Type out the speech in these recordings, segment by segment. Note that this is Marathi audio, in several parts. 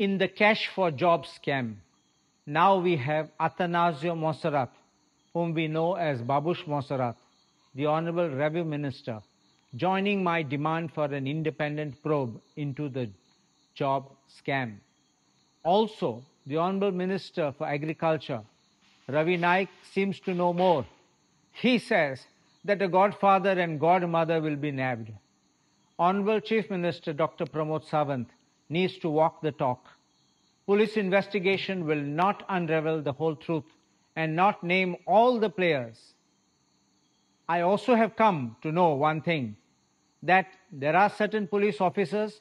In the cash for jobs scam, now we have Athanasio Monserrat, whom we know as Babush Monserrat, the Honorable Revenue Minister, joining my demand for an independent probe into the job scam. Also, the Honorable Minister for Agriculture, Ravi Naik, seems to know more. He says that a godfather and godmother will be nabbed. Honorable Chief Minister Dr. Pramod Sawant needs to walk the talk. Police investigation will not unravel the whole truth and not name all the players. I also have come to know one thing, that there are certain police officers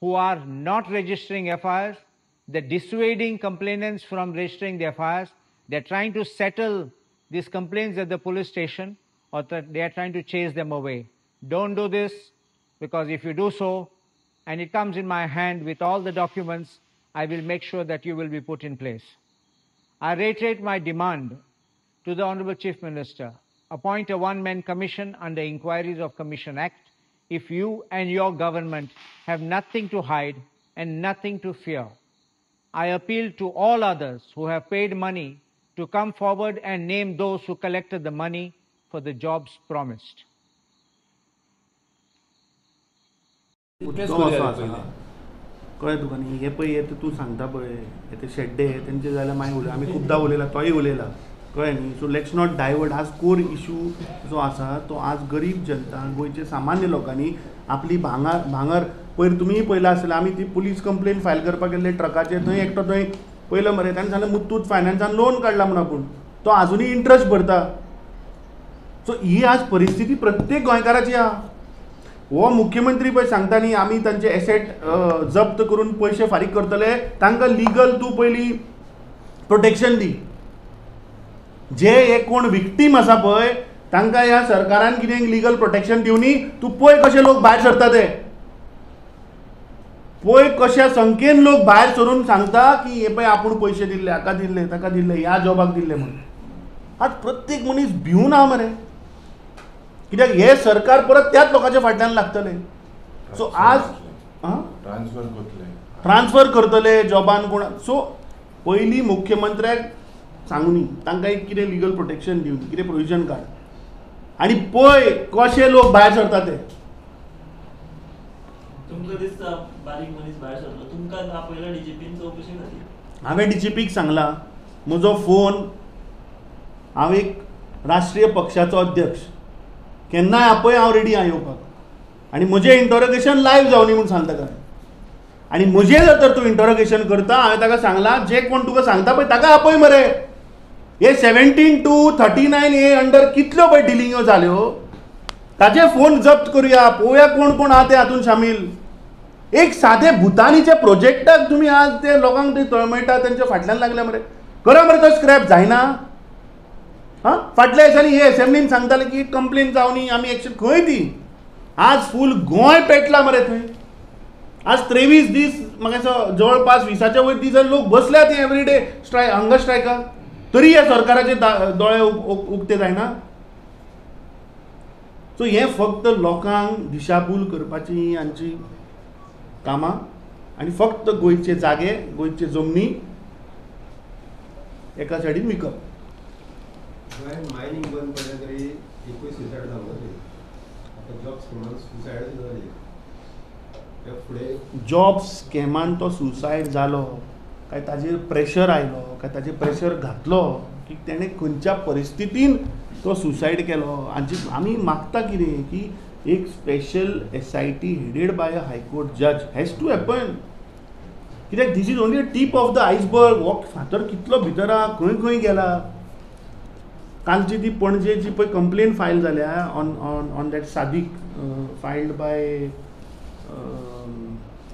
who are not registering FIRs, they're dissuading complainants from registering their FIRs, they're trying to settle these complaints at the police station, or that they are trying to chase them away. Don't do this, because if you do so, and it comes in my hand with all the documents, I will make sure that you will be put in place. I reiterate my demand to the Honorable Chief Minister, appoint a one-man commission under Inquiries of Commission Act if you and your government have nothing to hide and nothing to fear. I appeal to all others who have paid money to come forward and name those who collected the money for the jobs promised. कळ्ळें तुका न्ही हे पळय येता तूं सांगता पळय हे शेड्डे तेंचे जाल्यार मागीर उलय आमी खुबदां उलयला तोय उलयला कळ्ळें न्ही सो लेट्स नॉट डायवर्ट आज कोर इशू जो आसा तो आज गरीब जनता गोंयचे सामान्य लोकांनी आपली भांगर पयर तुमीय पळयला आसतलें आमी ती पुलीस कंप्लेन फायल करपाक गेल्ले ट्रकाचेर थंय एकटो थंय पयलो मरे ताणें सांगलें मुथूट फायनान्सान लोन काडला म्हूण आपूण तो आजुनूय इंट्रस्ट भरता सो ही आज परिस्थिती प्रत्येक गोंयकाराची आहा हो मुख्यमंत्री पळय सांगता न्ही आमी तांचे एसेट जप्त करून पयशे फारीक करतले तांकां लिगल तूं पयलीं प्रोटेक्शन दी जे एक कोण विक्टीम आसा पळय तांकां ह्या सरकारान कितें लिगल प्रोटेक्शन दिवनी तूं पळय कशे लोक भायर सरता ते पळय कशा संख्येन लोक भायर सरून सांगता की हे पळय आपूण पयशे दिल्ले हाका दिल्ले ताका दिल्ले ह्या जॉबाक दिल्ले म्हणून आज प्रत्येक मनीस भिवन आहा मरे कित्याक हे सरकार परत त्याच लोकांच्या फाटल्यान लागतले सो आज ट्रान्सफर करतले जॉबान कोण सो पयलीं मुख्यमंत्र्याक सांगुनी तांकां एक कितें लिगल प्रोटेक्शन दिवन कितें प्रोविजन काड आनी पळय कशे लोक भायर सरता ते तुमकां दिसता बारीक मनीस भायर सरलो तुमकां आपयला डीजीपीन चवकशी खातीर हांवें डीजीपीक सांगला म्हजो फोन हांव एक राष्ट्रीय पक्षाचो अध्यक्ष केन्नाय आपय हांव रेडी आहा येवपाक आनी म्हजें इंटरोगेशन लायव्ह जावनी म्हूण सांगता ताका आनी म्हजें जर तूं इंटरोगेशन करता हांवें ताका सांगलां जे कोण तुका सांगता पळय ताका आपय मरे हे 17 to 39A अंडर कितल्यो पळय डिलिंग्यो जाल्यो ताचे फोन जप्त करुया पळोवया कोण कोण आहा ते हातूंत शामील एक सादे भुतानीच्या प्रोजेक्टाक तुमी आज ते लोकांक ते तळमळटा तेंच्या फाटल्यान लागल्या मरे करा मरे तो स्क्रॅप जायना हां फाटल्या दिसांनी हे असेंब्लीन सांगताले की कंप्लेन जावनी आमी एक्शन खंय ती आज फूल गोंय पेटला मरे थंय आज 23 दीस म्हाका जवळपास 20च्या वयर दीस लोक बसल्यात एवरीडे हंगर स्ट्रायकाक तरी ह्या सरकाराचे दोळे उक्ते जायना सो हे फक्त लोकांक दिशाभूल करपाची हांची कामां आनी फक्त गोंयचे जागे गोंयचे जमनी एका सायडीन विकप मायनिंग बंद पडले तरी एकूय सुसायड जावना आता जॉब स्किमान सुसायड जाली त्या फुडें जॉब स्कॅमान तो सुसायड जालो काय ताजेर प्रेशर आयलो काय ताजेर प्रेशर घातलो की तेणें खंयच्या परिस्थितीन तो सुसायड केलो आमी मागता कितें की एक special SIT headed by a High Court जज हॅज टू हॅपन कित्याक this is only a tip of the iceberg हो फातर कितलो भितर आहा खंय खंय गेला कालची ती पणजेची पळय कंप्लेन फायल जाल्या on that Sadiq filed by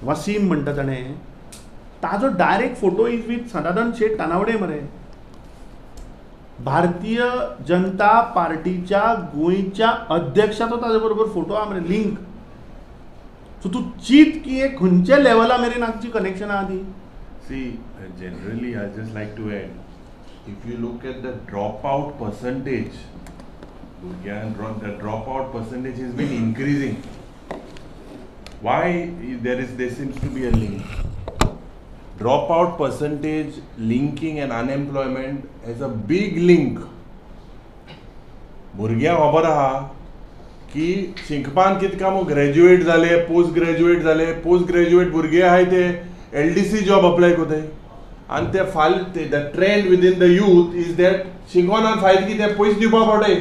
Wasim म्हणटा ताणें ताजो direct photo is with Sadanand Shet Tanavade मरे भारतीय जनता पार्टीच्या गोंयच्या अध्यक्षाचो ताजे बरोबर फोटो आहा मरे लिंक सो तूं चिंत की हे खंयच्या लेवला मेरेन हांची कनेक्शन आहा ती सी generally I just like to add if you look at the dropout percentage the dropout percentage has been increasing why there seems to be a link dropout percentage linking and unemployment has a big link. भुरग्यांक खबर आहा की शिकपान कितका मग ग्रॅज्युएट जाले, पोस्ट ग्रॅज्युएट जाले, पोस्ट ग्रॅज्युएट भुरगे आहाय ते LDC जॉब अप्लाय कोताय आनी ते the trend within the youth is that शिकोन आनी फायद कितें पयशे दिवपा पडटाय.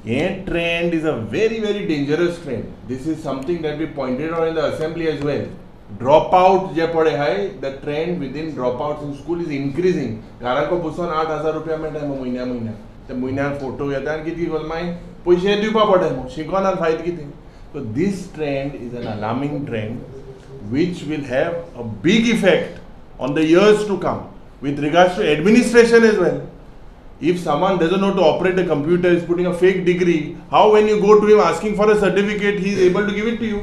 हे trend is a very very dangerous trend. This is something that we pointed out in the assembly as well. Dropout जे पडे हाय, the trend within dropouts in school is increasing. घराको बसून 8,000 रुपया मेळटा मग म्हयन्या ते म्हयन्याक फोटो घेता आनी कितें करता मागीर पयशे दिवपा पडटा मग शिकोन आनी फायद कितें. So this trend is an alarming trend which will have a big effect on the years to come with regards to administration as well. If someone doesn't know to operate a computer, is putting a fake degree, how when you go to him asking for a certificate, he is able to give it to you.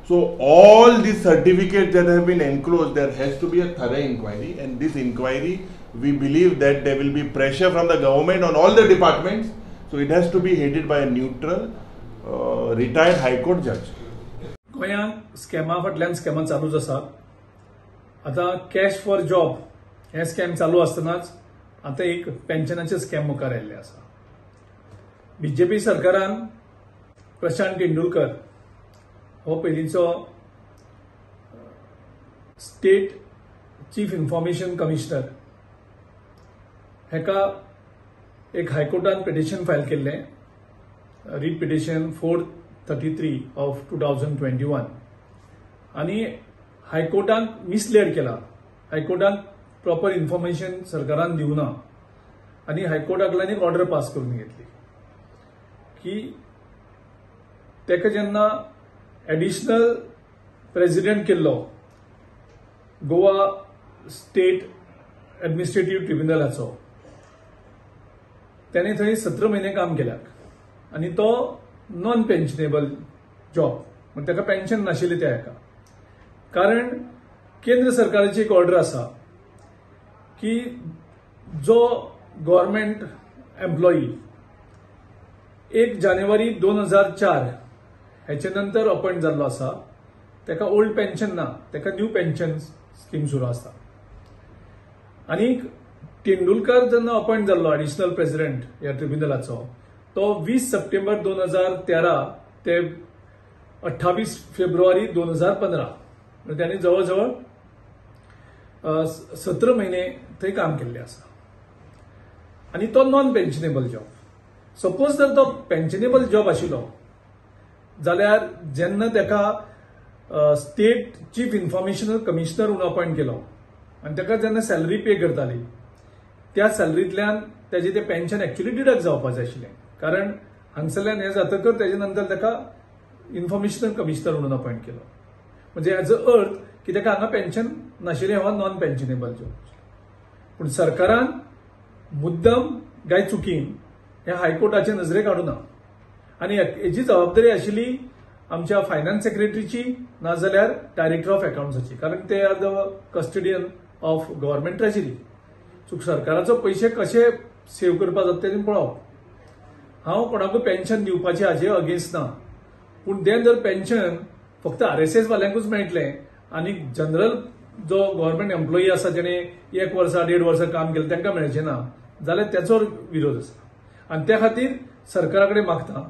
So all these certificates that have been enclosed, there has to be a thorough inquiry, and this inquiry, we believe that there will be pressure from the government on all the departments. So it has to be headed by a neutral, retired High Court judge. गोंयांत स्कॅमा फाटल्यान स्कॅमा चालूच आसा. आतां कॅश फॉर जॉब हे स्कॅम चालू आसतनाच आतां एक पेन्शनाचे स्कॅम मुखार आयिल्ले आसा. बीजेपी सरकारान प्रशांत तेंडुलकर हो पयलींचो स्टेट चीफ इन्फॉर्मेशन कमिशनर हेका एक हायकोर्टान पिटिशन फायल केल्लें, रीट पिटिशन 433 ऑफ 2021, आनी हायकोर्टान मिसलेड केला. हायकोर्टान प्रॉपर इन्फॉर्मेशन सरकारान दिवना आनी हायकोर्टाकडल्यान एक ऑर्डर पास करून घेतली की तेका जेन्ना एडिशनल प्रेसिडेंट केल्लो गोवा स्टेट एडमिनिस्ट्रेटिव्ह ट्रिब्युनलाचो, त्याने थंय 17 महिने काम केल्याक आनी तो नॉन पेन्शनेबल जॉब, म्हणजे ताका पेन्शन नाशिल्ले त्या हेका. कारण केंद्र सरकाराची एक ऑर्डर आसा की जो गव्हर्नमेंट एम्प्लॉई 1 जानेवारी 2004 हेचे नंतर अपॉइंट जाल्लो आसा ताका ओल्ड पेन्शन ना, ताका न्यू पेन्शन स्कीम सुरू आसा. आनी तेंडुलकर जेन्ना अपॉइंट जाल्लो एडिशनल प्रेसिडेंट ह्या ट्रिब्युनलाचो, तो 20 सप्टेंबर 2013 ते 28 फेब्रुवारी 2015 म्हणजे त्यांनी जवळजवळ 17 महिने थंय काम केल्ले आसा. आनी तो नॉन पेन्शनेबल जॉब. सपोज जर तो पेन्शनेबल जॉब आशिल्लो जाल्यार जेन्ना ताका स्टेट चीफ इन्फॉर्मेशन कमिशनर म्हणून अपॉइंट केलो आनी ताका जेन्ना सॅलरी पे करताली त्या सॅलरींतल्यान ताजे ते पेन्शन एक्चुअली डिडक्ट जावपाक जाय आशिल्लें. कारण हांगसरल्यान हें जातकर तेजे नंतर ताका इन्फॉर्मेशन कमिशनर म्हणून अपॉइंट केलो. म्हणजे हेजो अर्थ की ताका हांगा पेन्शन नाशिल्लें हो नॉन पेन्शनेबल जॉब. पूण सरकारान मुद्दम काय चुकीन हे हायकोर्टाचे नजरेक हाडूना आनी हेची जबाबदारी आशिल्ली आमच्या फायनान्स सेक्रेटरीची नाजाल्यार डायरेक्टर ऑफ अकाउंट्साची, कारण ते are the custodian of government treasury. So सरकाराचो पयशे कशे सेव्ह करपाक जाता तें पळोवप. हांव कोणाकूय पेन्शन दिवपाचे हाजे अगेन्स्ट ना, पूण देन जर पेन्शन फक्त RSS वाल्यांकूच मेळटलें आनी जनरल जो गव्हर्नमेंट एम्प्लॉई आसा जेणे 1 वर्स 1.5 वर्सां काम केलें तांकां मेळचें ना जाल्यार त्याचो विरोध आसा. आनी त्या खातीर सरकारा कडेन मागता,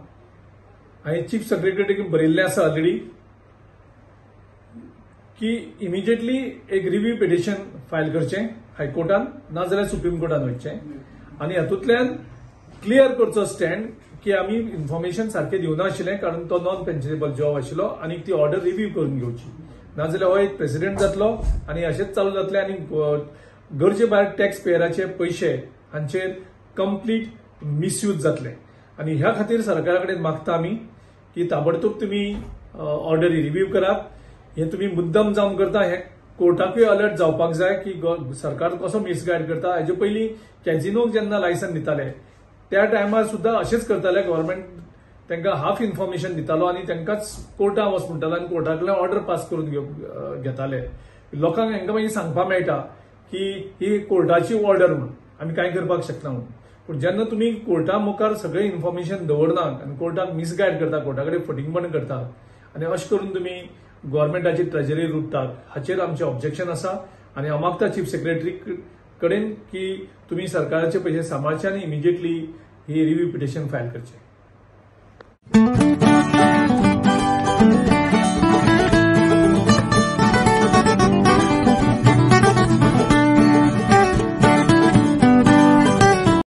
हांवें चीफ सेक्रेटरीक बरयल्लें आसा ऑलरेडी की इमिजिएटली एक रिव्यू पिटिशन फायल करचें हायकोर्टान नाजाल्यार सुप्रीम कोर्टान वयचें आनी हातूंतल्यान क्लियर करचो स्टँड की आमी इन्फॉर्मेशन सारकें दिवना आशिल्लें कारण तो नॉन पेन्शनेबल जॉब आशिल्लो आनी ती ऑर्डर रिव्यू करून घेवची. नाजाल्यार हो एक प्रेसिडेंट जातलो आनी अशेंच चालू जातलें आनी गरजे भायर टॅक्स पेयराचे पयशे हांचेर कंप्लीट मिसयूज जातले. आनी ह्या खातीर सरकारा कडेन मागता आमी की ताबडतोब तुमी ऑर्डरी रिव्यू करात. हे तुमी मुद्दम जावन करता हे कोर्टाकूय अलर्ट जावपाक जाय की सरकार कसो मिसगायड करता. हेजे पयलीं कॅझिनोक जेन्ना लायसन दिताले त्या टायमार सुद्धा अशेंच करताले, गव्हर्नमेंट तांकां हाफ इन्फॉर्मेशन दितालो आनी तांकांच कोर्टां वच म्हणटालो आनी कोर्टाकडल्यान ऑर्डर पास करून घेताले. लोकांक हांकां मागीर सांगपाक मेळटा की ही कोर्टाची ऑर्डर म्हणून आमी कांय करपाक शकना म्हणून. पूण जेन्ना तुमी कोर्टा मुखार सगळें इन्फॉर्मेशन दवरनात आनी कोर्टाक मिसगायड करता, कोर्टा कडेन फटींगपण करता आनी अशें करून तुमी गव्हर्नमेंटाची ट्रेजरी लुटतात, हाचेर आमचें ऑब्जेक्शन आसा आणि हांव मागता चीफ सेक्रेटरी कडेन की तुम्ही सरकाराचे पैसे सांबाळचे आणि इमिजिएटली ही रिव्ह्यू पिटिशन फायल करचे.